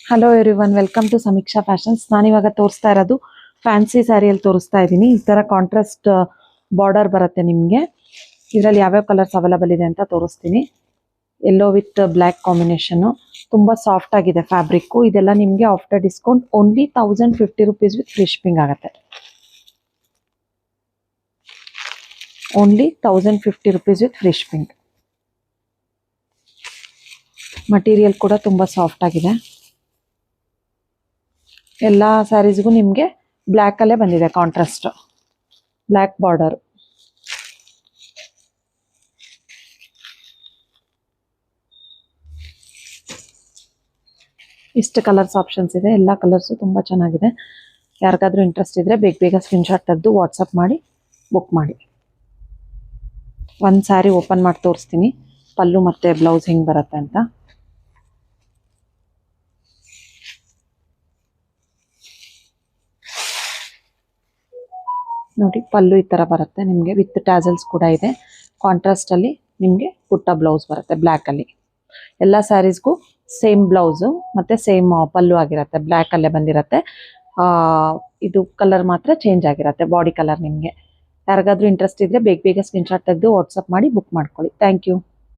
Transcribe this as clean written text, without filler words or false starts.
Hello everyone, welcome to ಸಮೀಕ್ಷಾ fashions. ನಾನಿವಾಗ ತೋರಿಸ್ತಾ ಇರೋದು ಫ್ಯಾನ್ಸಿ ಸ್ಯಾರಿಯಲ್ಲಿ ತೋರಿಸ್ತಾ ಇದ್ದೀನಿ. ಈ ಥರ ಕಾಂಟ್ರಾಸ್ಟ್ ಬಾರ್ಡರ್ ಬರುತ್ತೆ ನಿಮಗೆ. ಇದರಲ್ಲಿ ಯಾವ್ಯಾವ ಕಲರ್ಸ್ ಅವೈಲಬಲ್ ಇದೆ ಅಂತ ತೋರಿಸ್ತೀನಿ. ಯೆಲ್ಲೋ ವಿತ್ ಬ್ಲ್ಯಾಕ್ ಕಾಂಬಿನೇಷನ್ನು, ತುಂಬ ಸಾಫ್ಟ್ ಆಗಿದೆ ಫ್ಯಾಬ್ರಿಕ್ಕು. ಇದೆಲ್ಲ ನಿಮಗೆ after discount only 1050 rupees with free shipping ಆಗುತ್ತೆ. Only 1050 rupees with free shipping. Material ಕೂಡ ತುಂಬ ಸಾಫ್ಟ್ ಆಗಿದೆ. ಎಲ್ಲ ಸ್ಯಾರೀಸ್ಗೂ ನಿಮಗೆ ಬ್ಲ್ಯಾಕಲ್ಲೇ ಬಂದಿದೆ, ಕಾಂಟ್ರಾಸ್ಟ್ ಬ್ಲ್ಯಾಕ್ ಬಾರ್ಡರ್. ಇಷ್ಟು ಕಲರ್ಸ್ ಆಪ್ಷನ್ಸ್ ಇದೆ. ಎಲ್ಲ ಕಲರ್ಸು ತುಂಬ ಚೆನ್ನಾಗಿದೆ. ಯಾರಿಗಾದ್ರೂ ಇಂಟ್ರೆಸ್ಟ್ ಇದ್ದರೆ ಬೇಗ ಸ್ಕ್ರೀನ್ಶಾಟ್ ತೆಗೆದು ವಾಟ್ಸಪ್ ಮಾಡಿ ಬುಕ್ ಮಾಡಿ. ಒಂದು ಸ್ಯಾರಿ ಓಪನ್ ಮಾಡಿ ತೋರಿಸ್ತೀನಿ, ಪಲ್ಲು ಮತ್ತು ಬ್ಲೌಸ್ ಹೆಂಗೆ ಬರುತ್ತೆ ಅಂತ. ನೋಡಿ, ಪಲ್ಲು ಈ ಥರ ಬರುತ್ತೆ ನಿಮಗೆ, ವಿತ್ ಟ್ಯಾಸಲ್ಸ್ ಕೂಡ ಇದೆ. ಕಾಂಟ್ರಾಸ್ಟಲ್ಲಿ ನಿಮಗೆ ಪುಟ್ಟ ಬ್ಲೌಸ್ ಬರುತ್ತೆ ಬ್ಲ್ಯಾಕಲ್ಲಿ. ಎಲ್ಲ ಸ್ಯಾರೀಸ್ಗೂ ಸೇಮ್ ಬ್ಲೌಸು ಮತ್ತು ಸೇಮ್ ಪಲ್ಲು ಆಗಿರುತ್ತೆ, ಬ್ಲ್ಯಾಕಲ್ಲೇ ಬಂದಿರುತ್ತೆ. ಇದು ಕಲರ್ ಮಾತ್ರ ಚೇಂಜ್ ಆಗಿರುತ್ತೆ, ಬಾಡಿ ಕಲರ್. ನಿಮಗೆ ಯಾರಿಗಾದ್ರೂ ಇಂಟ್ರೆಸ್ಟ್ ಇದ್ದರೆ ಬೇಗ ಸ್ಕ್ರೀನ್ಶಾಟ್ ತೆಗೆದು ವಾಟ್ಸಪ್ ಮಾಡಿ ಬುಕ್ ಮಾಡ್ಕೊಳ್ಳಿ. Thank you.